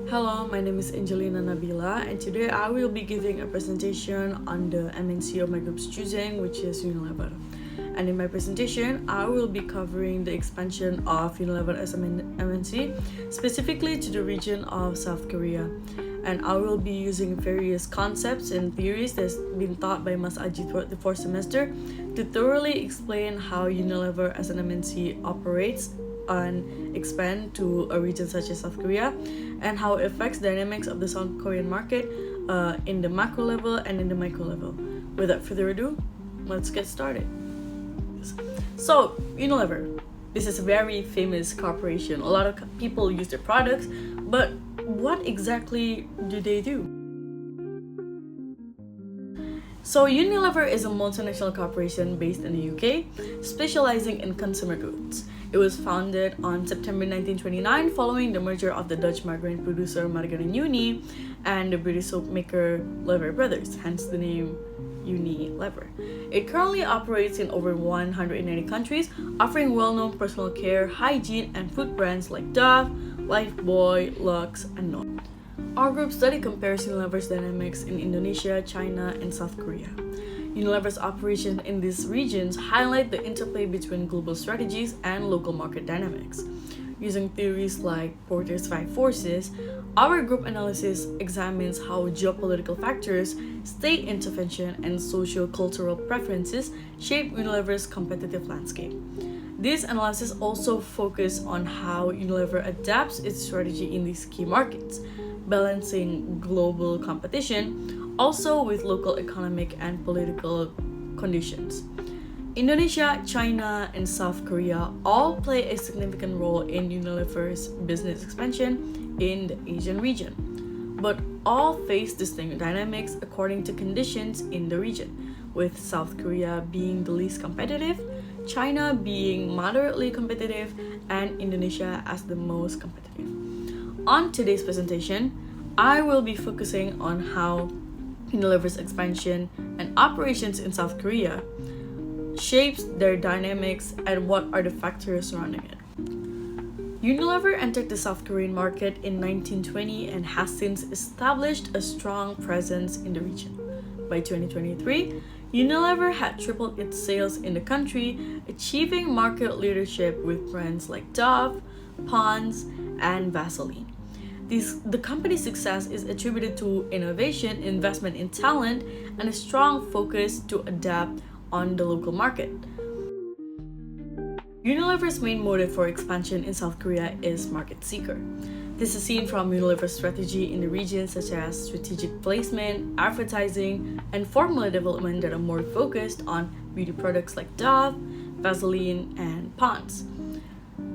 Hello, my name is Angelina Nabila, and today I will be giving a presentation on the MNC of my group's choosing, which is Unilever. And in my presentation, I will be covering the expansion of Unilever as an MNC, specifically to the region of South Korea. And I will be using various concepts and theories that's been taught by Mas Aji throughout the fourth semester to thoroughly explain how Unilever as an MNC operates and expand to a region such as South Korea, and how it affects dynamics of the South Korean market in the macro level and in the micro level. Without further ado, let's get started. So, Unilever. This is a very famous corporation. A lot of people use their products, but what exactly do they do? So Unilever is a multinational corporation based in the UK, specializing in consumer goods. It was founded on September 1929 following the merger of the Dutch margarine producer Margarine Unie and the British soap maker Lever Brothers, hence the name Unilever. It currently operates in over 180 countries, offering well-known personal care, hygiene, and food brands like Dove, Lifebuoy, Lux, and Knorr. Our group study compares Unilever's dynamics in Indonesia, China, and South Korea. Unilever's operations in these regions highlight the interplay between global strategies and local market dynamics. Using theories like Porter's 5 forces, our group analysis examines how geopolitical factors, state intervention, and socio-cultural preferences shape Unilever's competitive landscape. This analysis also focuses on how Unilever adapts its strategy in these key markets, balancing global competition also with local economic and political conditions. Indonesia, China, and South Korea all play a significant role in Unilever's business expansion in the Asian region, but all face distinct dynamics according to conditions in the region, with South Korea being the least competitive, China being moderately competitive, and Indonesia as the most competitive. On today's presentation, I will be focusing on how Unilever's expansion and operations in South Korea shapes their dynamics and what are the factors surrounding it. Unilever entered the South Korean market in 1920 and has since established a strong presence in the region. By 2023, Unilever had tripled its sales in the country, achieving market leadership with brands like Dove, Pond's, and Vaseline. The company's success is attributed to innovation, investment in talent, and a strong focus to adapt on the local market. Unilever's main motive for expansion in South Korea is market seeker. This is seen from Unilever's strategy in the region, such as strategic placement, advertising, and formula development that are more focused on beauty products like Dove, Vaseline, and Pond's.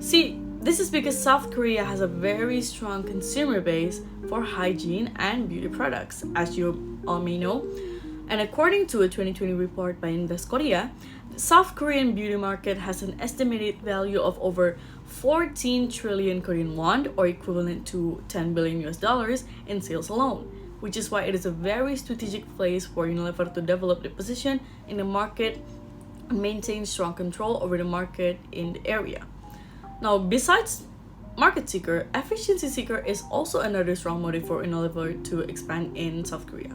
See, this is because South Korea has a very strong consumer base for hygiene and beauty products, as you all may know. And according to a 2020 report by Invest Korea, the South Korean beauty market has an estimated value of over 14 trillion Korean won, or equivalent to $10 billion in sales alone, which is why it is a very strategic place for Unilever to develop the position in the market and maintain strong control over the market in the area. Now, besides market seeker, efficiency seeker is also another strong motive for Unilever to expand in South Korea.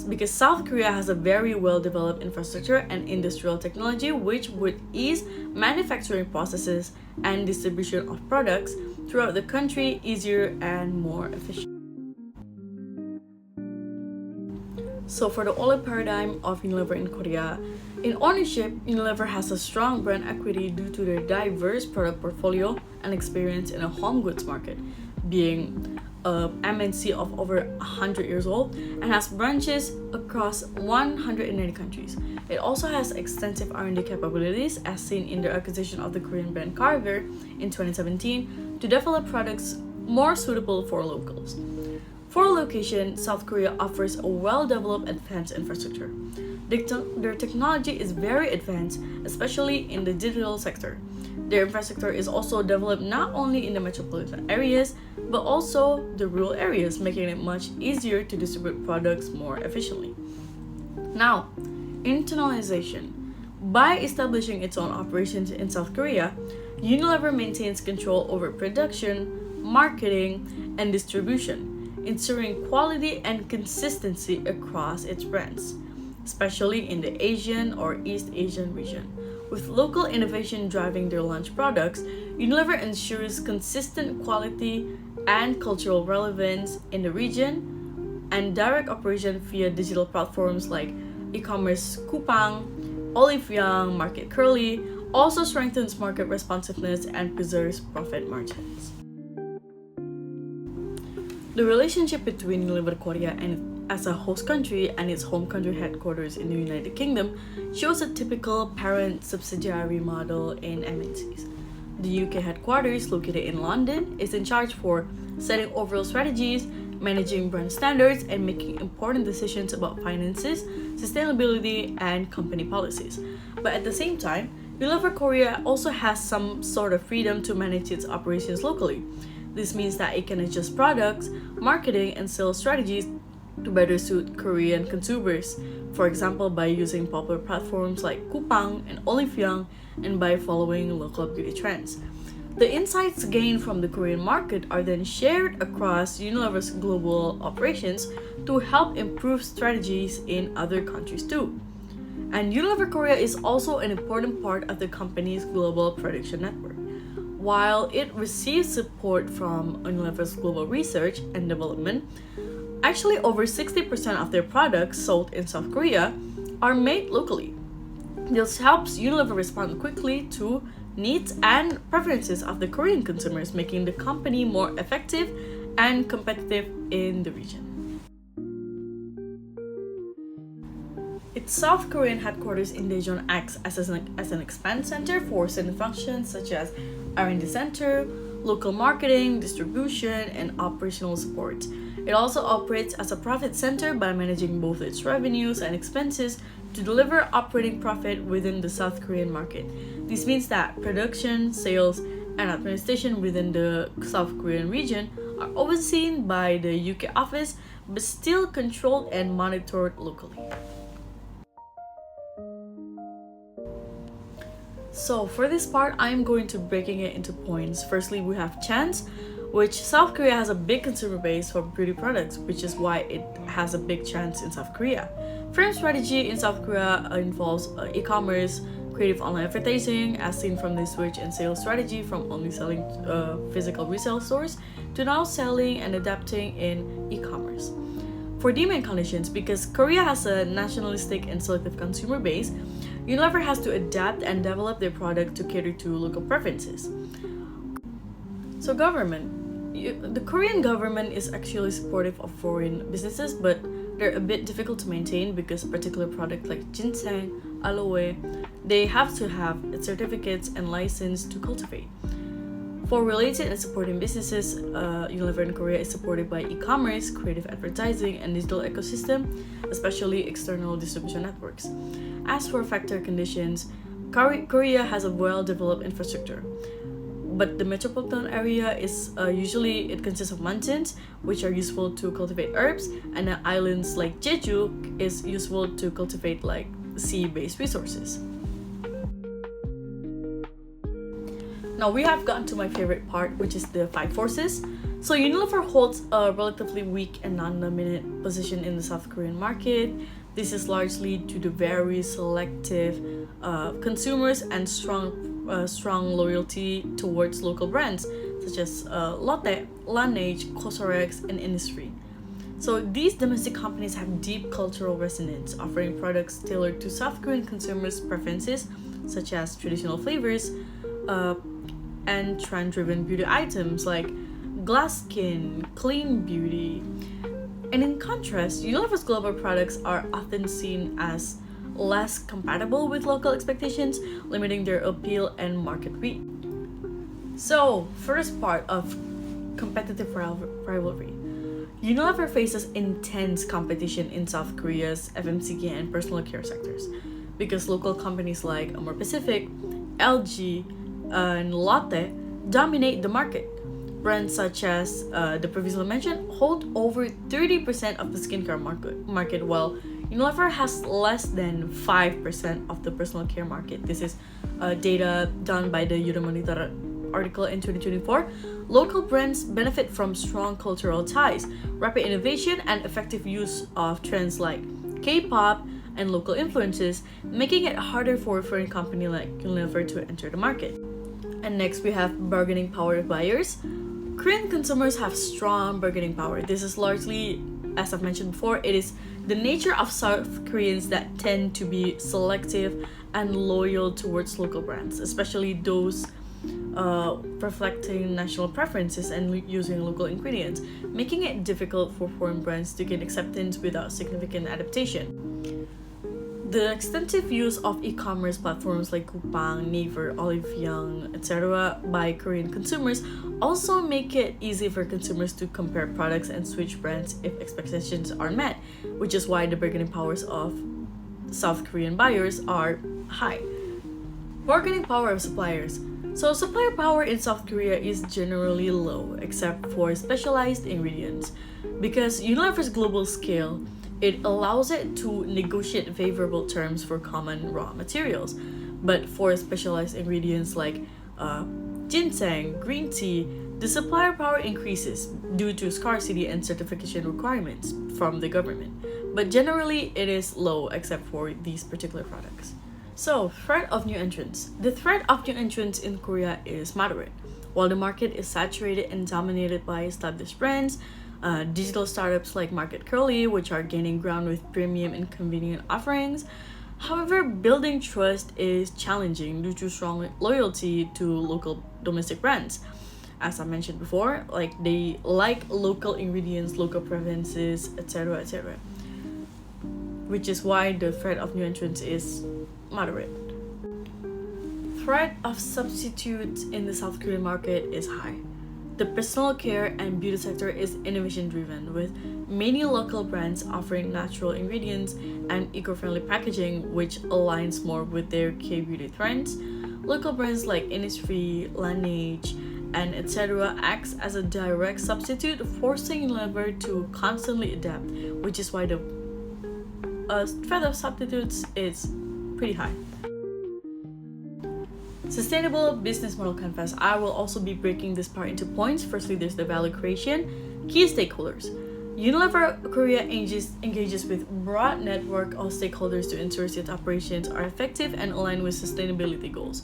Because South Korea has a very well-developed infrastructure and industrial technology which would ease manufacturing processes and distribution of products throughout the country easier and more efficient. So for the OLED paradigm of Unilever in Korea, in ownership, Unilever has a strong brand equity due to their diverse product portfolio and experience in a home goods market, being a MNC of over 100 years old and has branches across 180 countries. It also has extensive R&D capabilities, as seen in their acquisition of the Korean brand Carver in 2017, to develop products more suitable for locals. For location, South Korea offers a well-developed advanced infrastructure. Their technology is very advanced, especially in the digital sector. Their infrastructure is also developed not only in the metropolitan areas, but also the rural areas, making it much easier to distribute products more efficiently. Now, internalization. By establishing its own operations in South Korea, Unilever maintains control over production, marketing, and distribution, ensuring quality and consistency across its brands, especially in the Asian or East Asian region. With local innovation driving their launch products, Unilever ensures consistent quality and cultural relevance in the region, and direct operation via digital platforms like e-commerce Coupang, Olive Young, Market Curly also strengthens market responsiveness and preserves profit margins. The relationship between Unilever Korea and as a host country and its home country headquarters in the United Kingdom shows a typical parent-subsidiary model in MNCs. The UK headquarters, located in London, is in charge for setting overall strategies, managing brand standards, and making important decisions about finances, sustainability, and company policies. But at the same time, Unilever Korea also has some sort of freedom to manage its operations locally. This means that it can adjust products, marketing, and sales strategies to better suit Korean consumers. For example, by using popular platforms like Coupang and Olive Young, and by following local beauty trends. The insights gained from the Korean market are then shared across Unilever's global operations to help improve strategies in other countries too. And Unilever Korea is also an important part of the company's global production network. While it receives support from Unilever's global research and development, actually over 60% of their products sold in South Korea are made locally. This helps Unilever respond quickly to needs and preferences of the Korean consumers, making the company more effective and competitive in the region. Its South Korean headquarters in Daejeon acts as an expand center for certain functions such as R&D center, local marketing, distribution, and operational support. It also operates as a profit center by managing both its revenues and expenses to deliver operating profit within the South Korean market. This means that production, sales, and administration within the South Korean region are overseen by the UK office but still controlled and monitored locally. So for this part, I am going to breaking it into points. Firstly, we have chance, which South Korea has a big consumer base for beauty products, which is why it has a big chance in South Korea. Frame strategy in South Korea involves e-commerce, creative online advertising, as seen from the switch in sales strategy from only selling physical resale stores to now selling and adapting in e-commerce. For demand conditions, because Korea has a nationalistic and selective consumer base, Unilever has to adapt and develop their product to cater to local preferences. So government. The Korean government is actually supportive of foreign businesses, but they're a bit difficult to maintain because a particular product like ginseng, aloe, they have to have certificates and license to cultivate. For related and supporting businesses, Unilever in Korea is supported by e-commerce, creative advertising, and digital ecosystem, especially external distribution networks. As for factor conditions, Korea has a well-developed infrastructure, but the metropolitan area is usually it consists of mountains, which are useful to cultivate herbs, and then islands like Jeju is useful to cultivate like sea-based resources. Now we have gotten to my favorite part, which is the five forces. So Unilever holds a relatively weak and non-dominant position in the South Korean market. This is largely due to very selective consumers and strong loyalty towards local brands such as Lotte, Laneige, Cosrx, and Innisfree. So these domestic companies have deep cultural resonance, offering products tailored to South Korean consumers' preferences, such as traditional flavors and trend-driven beauty items like glass skin, clean beauty. And in contrast, Unilever's global products are often seen as less compatible with local expectations, limiting their appeal and market reach. So, first part of competitive rivalry. Unilever faces intense competition in South Korea's FMCG and personal care sectors because local companies like Amor Pacific, LG, and Lotte dominate the market. Brands such as the previously mentioned hold over 30% of the skincare market, while Unilever has less than 5% of the personal care market. This is data done by the Euromonitor article in 2024, local brands benefit from strong cultural ties, rapid innovation, and effective use of trends like K-pop and local influences, making it harder for a foreign company like Unilever to enter the market. And next, we have bargaining power of buyers. Korean consumers have strong bargaining power. This is largely, as I've mentioned before, it is the nature of South Koreans that tend to be selective and loyal towards local brands, especially those reflecting national preferences and using local ingredients, making it difficult for foreign brands to gain acceptance without significant adaptation. The extensive use of e-commerce platforms like Coupang, Naver, Olive Young, etc. by Korean consumers also make it easy for consumers to compare products and switch brands if expectations are met, which is why the bargaining powers of South Korean buyers are high. Bargaining power of suppliers. So supplier power in South Korea is generally low, except for specialized ingredients. Because Unilever's global scale, it allows it to negotiate favorable terms for common raw materials. But for specialized ingredients like ginseng, green tea, the supplier power increases due to scarcity and certification requirements from the government. But generally, it is low except for these particular products. So, threat of new entrants. The threat of new entrants in Korea is moderate. While the market is saturated and dominated by established brands, digital startups like Market Curly, which are gaining ground with premium and convenient offerings. However, building trust is challenging due to strong loyalty to local domestic brands. As I mentioned before, they like local ingredients, local preferences, etc., etc. Which is why the threat of new entrants is moderate. Threat of substitutes in the South Korean market is high. The personal care and beauty sector is innovation driven, with many local brands offering natural ingredients and eco-friendly packaging, which aligns more with their K-beauty trends. Local brands like Innisfree, Laneige, and etc. acts as a direct substitute, forcing Unilever to constantly adapt, which is why the threat of substitutes is pretty high. Sustainable business model canvas. I will also be breaking this part into points. Firstly, there's the value creation. Key stakeholders. Unilever Korea engages with broad network of stakeholders to ensure its operations are effective and aligned with sustainability goals.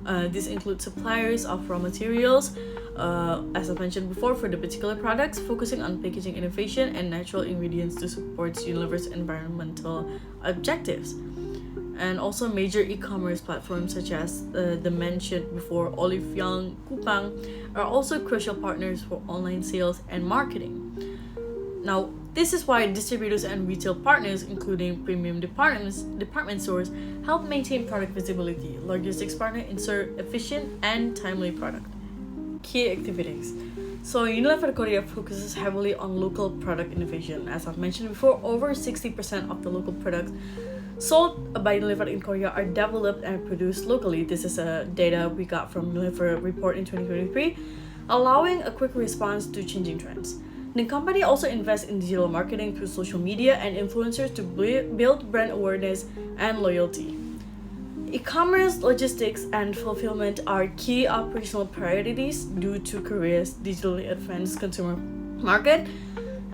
This includes suppliers of raw materials, as I mentioned before, for the particular products, focusing on packaging innovation and natural ingredients to support Unilever's environmental objectives. And also major e-commerce platforms such as the mentioned before Olive Young, Coupang are also crucial partners for online sales and marketing. Now, this is why distributors and retail partners, including premium department stores, help maintain product visibility. Logistics partners ensure efficient and timely product. Key activities. So Unilever Korea focuses heavily on local product innovation. As I've mentioned before, over 60% of the local products sold by Unilever in Korea are developed and produced locally. This is data we got from Unilever report in 2023, allowing a quick response to changing trends. The company also invests in digital marketing through social media and influencers to build brand awareness and loyalty. E-commerce, logistics, and fulfillment are key operational priorities due to Korea's digitally advanced consumer market.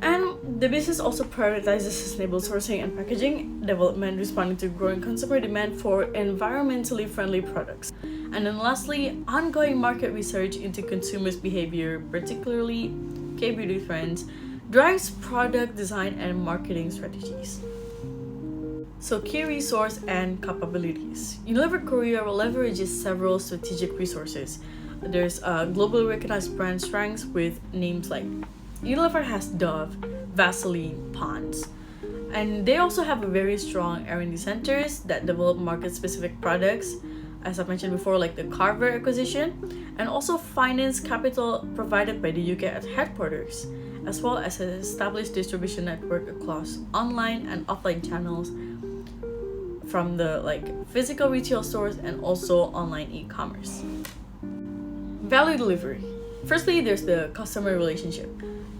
And the business also prioritizes sustainable sourcing and packaging development, responding to growing consumer demand for environmentally friendly products. And then lastly, ongoing market research into consumers' behavior, particularly K-beauty trends, drives product design and marketing strategies. So key resource and capabilities. Unilever Korea leverages several strategic resources. There's globally recognized brand strengths with names like Unilever has Dove, Vaseline, Pond's. And they also have a very strong R&D centers that develop market-specific products, as I mentioned before, like the Carver acquisition, and also finance capital provided by the UK at headquarters, as well as an established distribution network across online and offline channels from the physical retail stores and also online e-commerce. Value delivery. Firstly, there's the customer relationship.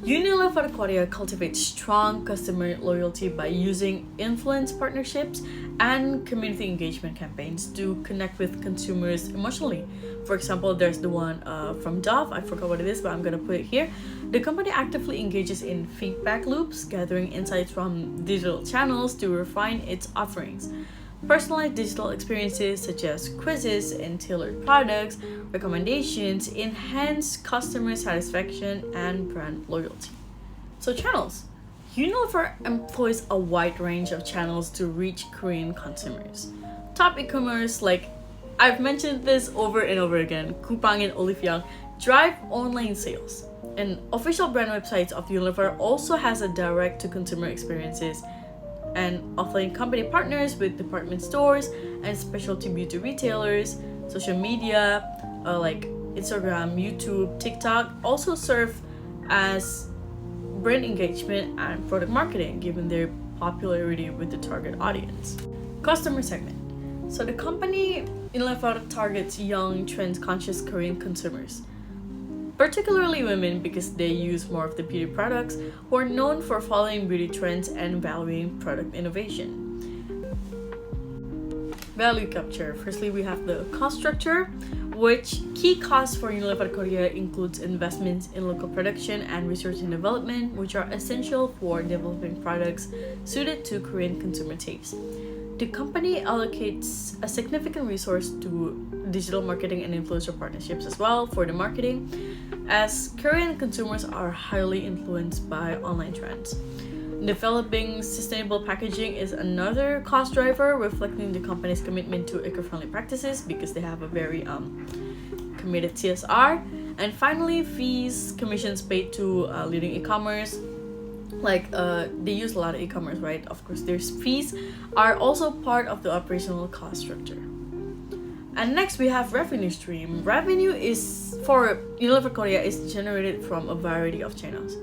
Unilever Korea cultivates strong customer loyalty by using influence partnerships and community engagement campaigns to connect with consumers emotionally. For example, there's the one from Dove. I forgot what it is, but I'm gonna put it here. The company actively engages in feedback loops, gathering insights from digital channels to refine its offerings. Personalized digital experiences such as quizzes and tailored products recommendations enhance customer satisfaction and brand loyalty. So, channels. Unilever employs a wide range of channels to reach Korean consumers. Top e-commerce, like I've mentioned this over and over again, Coupang and Olive drive online sales. And official brand websites of Unilever also has a direct-to-consumer experiences, and offline company partners with department stores and specialty beauty retailers. Social media like Instagram, YouTube, TikTok also serve as brand engagement and product marketing given their popularity with the target audience. Customer segment. So the company Unilever targets young, trend-conscious Korean consumers, particularly women because they use more of the beauty products, who are known for following beauty trends and valuing product innovation. Value capture. Firstly, we have the cost structure, which key costs for Unilever Korea includes investments in local production and research and development, which are essential for developing products suited to Korean consumer tastes. The company allocates a significant resource to digital marketing and influencer partnerships as well for the marketing, as Korean consumers are highly influenced by online trends. Developing sustainable packaging is another cost driver, reflecting the company's commitment to eco-friendly practices because they have a very committed CSR. And finally, fees, commissions paid to leading e-commerce. Like they use a lot of e-commerce, right? Of course, their fees are also part of the operational cost structure. And next we have revenue stream. Revenue is for Unilever Korea is generated from a variety of channels.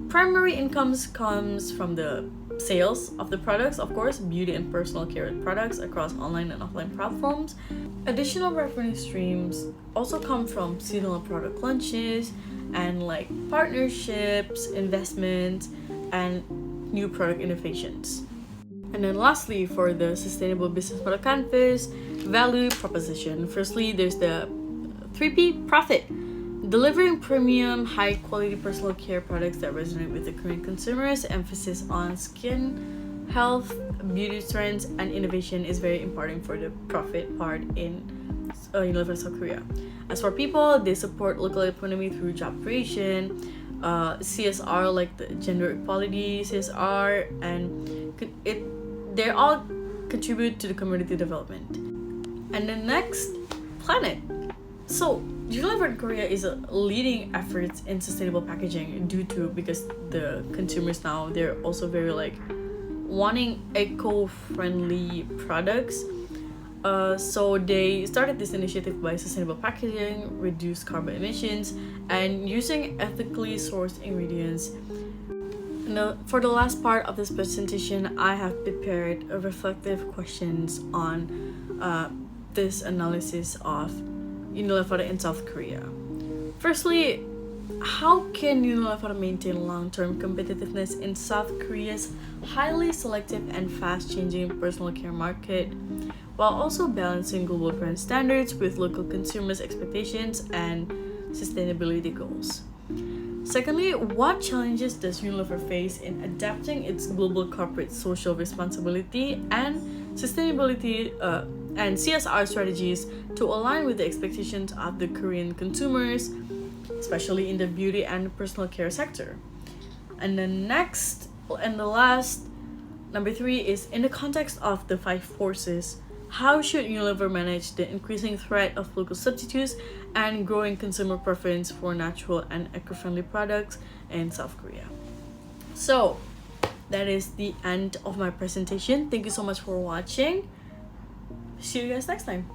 Primary incomes comes from the sales of the products, of course, beauty and personal care products across online and offline platforms. Additional revenue streams also come from seasonal product launches and like partnerships, investments, and new product innovations. And then lastly, for the sustainable business model canvas, value proposition. Firstly, there's the 3P profit. Delivering premium, high quality personal care products that resonate with the Korean consumers. Emphasis on skin, health, beauty trends, and innovation is very important for the profit part in Unilever South Korea. As for people, they support local economy through job creation, CSR like the gender equality, CSR, and they all contribute to the community development. And the next, planet. So Unilever in Korea is leading efforts in sustainable packaging because the consumers now they're also very like wanting eco-friendly products. So they started this initiative by sustainable packaging, reduce carbon emissions, and using ethically sourced ingredients. Now, for the last part of this presentation, I have prepared reflective questions on this analysis of Unilever in South Korea. Firstly, how can Unilever maintain long-term competitiveness in South Korea's highly selective and fast-changing personal care market, while also balancing global brand standards with local consumers' expectations and sustainability goals? Secondly, what challenges does Unilever face in adapting its global corporate social responsibility and sustainability and CSR strategies to align with the expectations of the Korean consumers, especially in the beauty and personal care sector? And then next and the last, number 3 is in the context of the 5 forces, how should Unilever manage the increasing threat of local substitutes and growing consumer preference for natural and eco-friendly products in South Korea? So that is the end of my presentation. Thank you so much for watching. See you guys next time.